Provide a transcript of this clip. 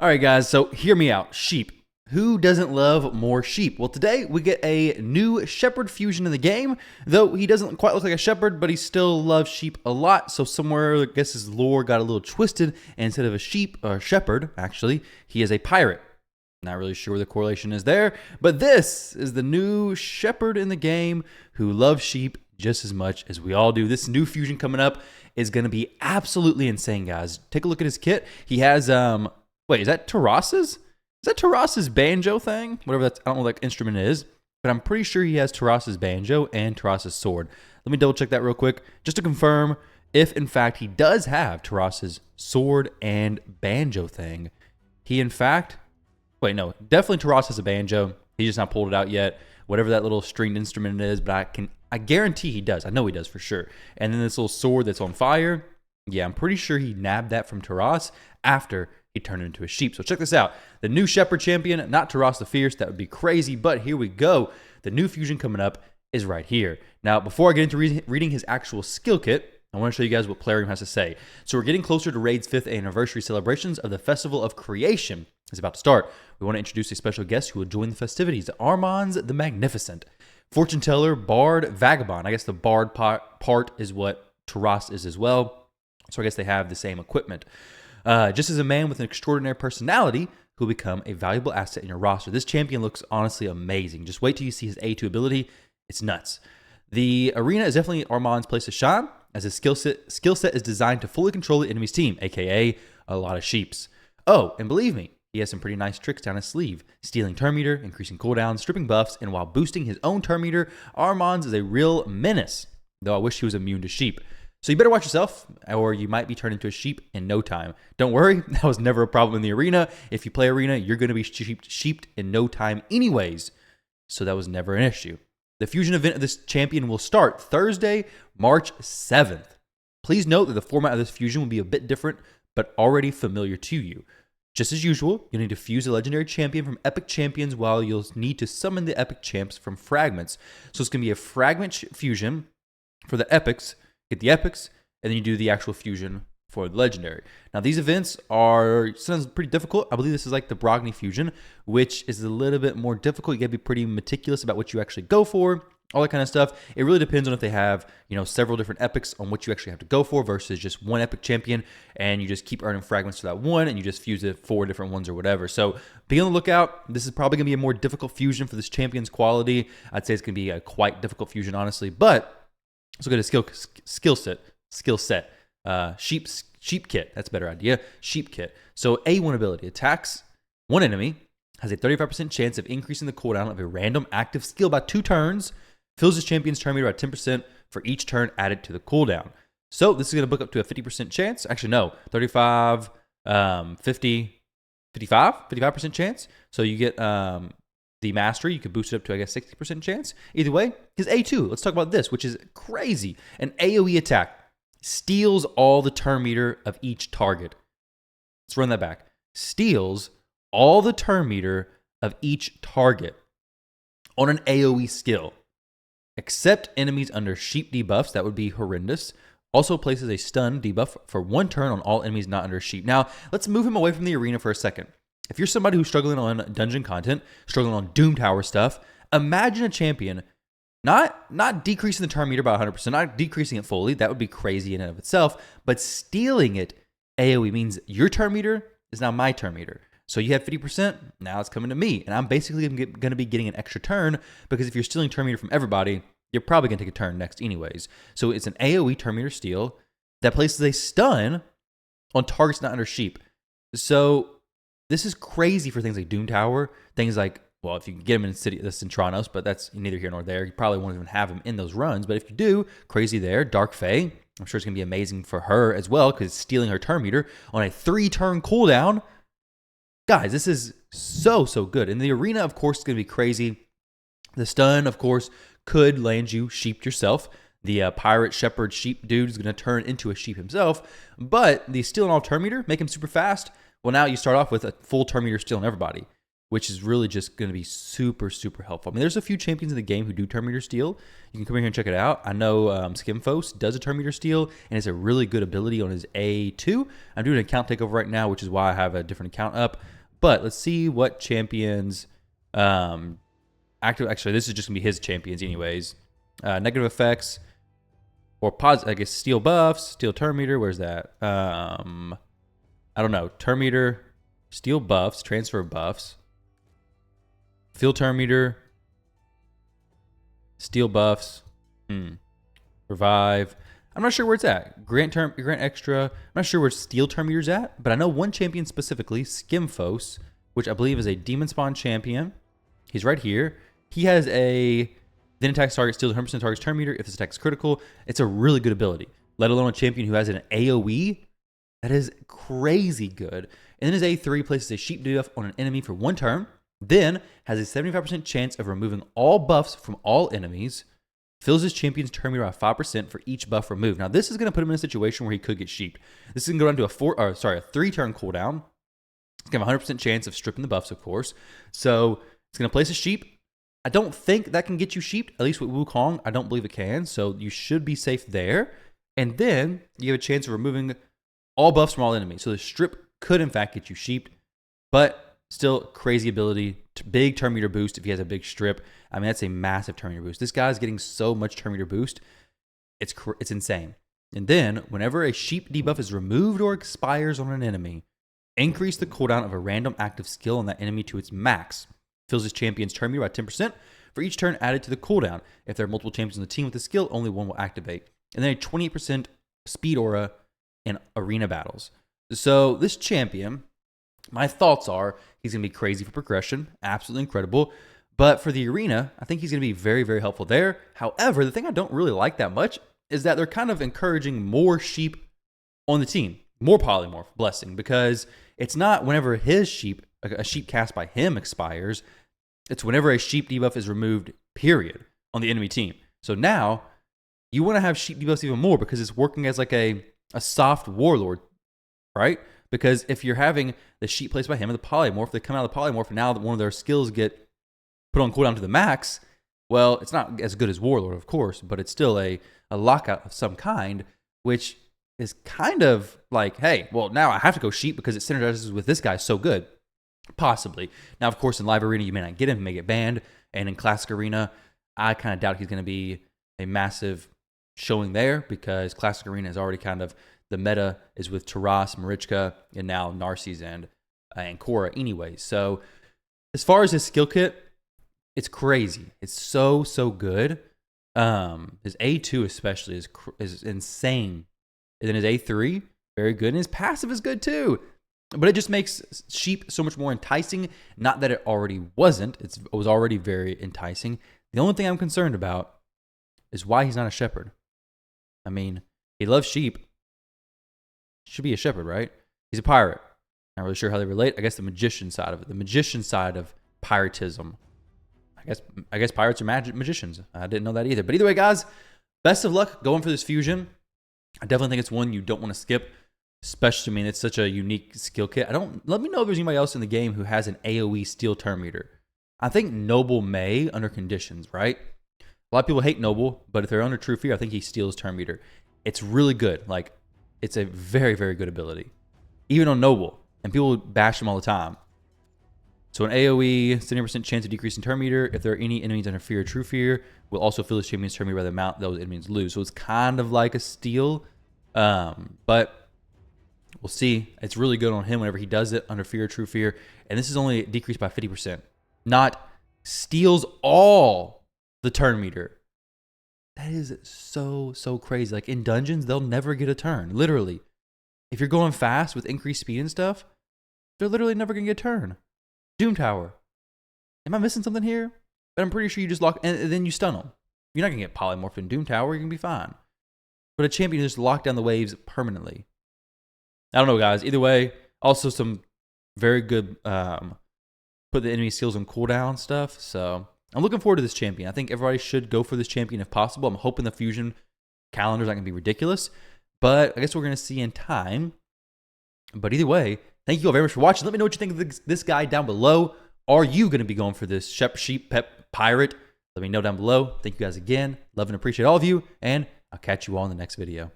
All right, guys, so hear me out. Sheep. Who doesn't love more sheep? Well, today we get a new shepherd fusion in the game, though he doesn't quite look like a shepherd, but he still loves sheep a lot. So somewhere, I guess his lore got a little twisted, and instead of a sheep, or shepherd, actually, he is a pirate. Not really sure where the correlation is there, but this is the new shepherd in the game who loves sheep just as much as we all do. This new fusion coming up is going to be absolutely insane, guys. Take a look at his kit. He has, wait, is that Terras's? Is that Terras's banjo thing? Whatever that's, I don't know what that instrument is, but I'm pretty sure he has Terras's banjo and Terras's sword. Let me double check that real quick, just to confirm if in fact he does have Terras's sword and banjo thing. He in fact, wait, no, definitely Terras has a banjo. He's just not pulled it out yet. Whatever that little stringed instrument is, but I guarantee he does. I know he does for sure. And then this little sword that's on fire, yeah, I'm pretty sure he nabbed that from Terras after he turned into a sheep. So check this out. The new Shepherd champion, not Terras the Fierce. That would be crazy, but here we go. The new fusion coming up is right here. Now, before I get into reading his actual skill kit, I want to show you guys what Plarium has to say. So we're getting closer to Raid's 5th anniversary celebrations of the Festival of Creation. It's about to start. We want to introduce a special guest who will join the festivities, Armanz the Magnificent. Fortune teller, bard, vagabond. I guess the bard part is what Terras is as well. So I guess they have the same equipment. Just as a man with an extraordinary personality who will become a valuable asset in your roster. This champion looks honestly amazing. Just wait till you see his A2 ability. It's nuts. The arena is definitely Arman's place to shine, as his skill set is designed to fully control the enemy's team, aka a lot of sheeps. Oh, and believe me, he has some pretty nice tricks down his sleeve. Stealing turn meter, increasing cooldowns, stripping buffs, and while boosting his own turn meter, Armanz is a real menace, though I wish he was immune to sheep. So you better watch yourself, or you might be turned into a sheep in no time. Don't worry, that was never a problem in the arena. If you play arena, you're going to be sheeped in no time anyways. So that was never an issue. The fusion event of this champion will start Thursday, March 7th. Please note that the format of this fusion will be a bit different, but already familiar to you. Just as usual, you'll need to fuse a legendary champion from epic champions while you'll need to summon the epic champs from fragments. So it's going to be a fragment fusion for the epics. Get the epics, and then you do the actual fusion for the legendary. Now, these events are sometimes pretty difficult. I believe this is like the Brogni fusion, which is a little bit more difficult. You got to be pretty meticulous about what you actually go for, all that kind of stuff. It really depends on if they have, several different epics on what you actually have to go for versus just one epic champion, and you just keep earning fragments for that one, and you just fuse it 4 different ones or whatever. So be on the lookout. This is probably going to be a more difficult fusion for this champion's quality. I'd say it's going to be a quite difficult fusion, honestly, but let's look at his skill set. Sheep kit. That's a better idea. Sheep kit. So A1 ability attacks one enemy, has a 35% chance of increasing the cooldown of a random active skill by 2 turns, fills his champion's turn meter by 10% for each turn added to the cooldown. So this is going to book up to a 50% chance. Actually, no, 35, 50, 55% chance. So you get the mastery, you could boost it up to, I guess, 60% chance. Either way, his A2, let's talk about this, which is crazy. An AoE attack steals all the turn meter of each target. Let's run that back. Steals all the turn meter of each target on an AoE skill. Except enemies under sheep debuffs, that would be horrendous. Also places a stun debuff for 1 turn on all enemies not under sheep. Now, let's move him away from the arena for a second. If you're somebody who's struggling on dungeon content, struggling on Doom Tower stuff, imagine a champion not decreasing the turn meter by 100%, not decreasing it fully. That would be crazy in and of itself, but stealing it AoE means your turn meter is now my turn meter. So you have 50%, now it's coming to me, and I'm basically going to be getting an extra turn because if you're stealing turn meter from everybody, you're probably going to take a turn next anyways. So it's an AoE turn meter steal that places a stun on targets not under sheep. So this is crazy for things like Doom Tower, things like, well, if you can get him in the Centranos, but that's neither here nor there. You probably won't even have him in those runs, but if you do, crazy there. Dark Fae, I'm sure it's going to be amazing for her as well because it's stealing her turn meter on a 3-turn cooldown. Guys, this is so good. And the arena, of course, is going to be crazy. The stun, of course, could land you sheep yourself. The pirate shepherd sheep dude is going to turn into a sheep himself, but the steal and all turn meter, make him super fast. Well, now you start off with a full turn meter steal on everybody. which is really just going to be super, super helpful. I mean, there's a few champions in the game who do turn meter steal. You can come in here and check it out. I know Skimfos does a turn meter steal, and it's a really good ability on his A2. I'm doing an account takeover right now, which is why I have a different account up. But let's see what champions active. Actually, this is just going to be his champions anyways. Negative effects or positive, I guess, steal buffs, steal turn meter. Where's that? I don't know. Turn meter, steal buffs, transfer buffs. Field turn meter, steal buffs, revive. I'm not sure where it's at. Grant extra. I'm not sure where steal turn meter's at, but I know one champion specifically, Skimfos, which I believe is a demon spawn champion. He's right here. He has a then attacks target, steals 100% target's turn meter if this attack is critical. It's a really good ability, let alone a champion who has an AoE. That is crazy good. And then his A3 places a sheep debuff on an enemy for 1 turn. Then has a 75% chance of removing all buffs from all enemies. Fills his champion's turn meter by 5% for each buff removed. Now, this is going to put him in a situation where he could get sheeped. This is going to go down to a 3-turn cooldown. It's going to have a 100% chance of stripping the buffs, of course. So it's going to place a sheep. I don't think that can get you sheeped, at least with Wukong. I don't believe it can. So you should be safe there. And then you have a chance of removing all buffs from all enemies. So the strip could, in fact, get you sheeped. But still, crazy ability. Big turn meter boost if he has a big strip. I mean, that's a massive turn meter boost. This guy's getting so much turn meter boost. It's insane. And then, whenever a sheep debuff is removed or expires on an enemy, increase the cooldown of a random active skill on that enemy to its max. Fills his champion's turn meter by 10% for each turn added to the cooldown. If there are multiple champions on the team with the skill, only one will activate. And then a 28% speed aura in arena battles. So this champion, my thoughts are he's going to be crazy for progression, absolutely incredible. But for the arena, I think he's going to be very, very helpful there. However, the thing I don't really like that much is that they're kind of encouraging more sheep on the team, more polymorph blessing, because it's not whenever his sheep, a sheep cast by him expires, it's whenever a sheep debuff is removed, period, on the enemy team. So now you want to have sheep debuffs even more because it's working as like a soft warlord, right? Because if you're having the sheep placed by him and the polymorph, they come out of the polymorph, and now that one of their skills get put on cooldown to the max, well, it's not as good as Warlord, of course, but it's still a lockout of some kind, which is kind of like, hey, well, now I have to go sheep because it synergizes with this guy so good. Possibly. Now, of course, in Live Arena, you may not get him, you may get banned, and in Classic Arena, I kind of doubt he's going to be a massive showing there because Classic Arena is already kind of, the meta is with Taras, Marichka, and now Narcisse and Korra anyway. So as far as his skill kit, it's crazy. It's so good. His A2 especially is insane. And then his A3, very good. And his passive is good too. But it just makes sheep so much more enticing. Not that it already wasn't. It was already very enticing. The only thing I'm concerned about is why he's not a shepherd. I mean, he loves sheep. Should be a shepherd, right? He's a pirate. Not really sure how they relate. I guess the magician side of it. The magician side of piratism. I guess pirates are magicians. I didn't know that either. But either way, guys, best of luck going for this fusion. I definitely think it's one you don't want to skip. Especially, I mean, it's such a unique skill kit. Let me know if there's anybody else in the game who has an AoE steal turn meter. I think Noble may under conditions, right? A lot of people hate Noble, but if they're under True Fear, I think he steals turn meter. It's really good. Like, it's a very, very good ability. Even on Noble. And people bash him all the time. So an AoE, 70% chance of decrease in turn meter. If there are any enemies under Fear or True Fear, will also fill his champion's turn meter by the amount those enemies lose. So it's kind of like a steal. But we'll see. It's really good on him whenever he does it under Fear or True Fear. And this is only decreased by 50%. Not steals all the turn meter. That is so crazy. Like in dungeons, they'll never get a turn. Literally. If you're going fast with increased speed and stuff, they're literally never going to get a turn. Doom Tower. Am I missing something here? But I'm pretty sure you just lock, and then you stun them. You're not going to get polymorphed in Doom Tower. You're going to be fine. But a champion just lock down the waves permanently. I don't know, guys. Either way, also some very good put the enemy skills on cooldown stuff. So I'm looking forward to this champion. I think everybody should go for this champion if possible. I'm hoping the fusion calendar's not going to be ridiculous. But I guess we're going to see in time. But either way, thank you all very much for watching. Let me know what you think of this guy down below. Are you going to be going for this sheep pet pirate? Let me know down below. Thank you guys again. Love and appreciate all of you, and I'll catch you all in the next video.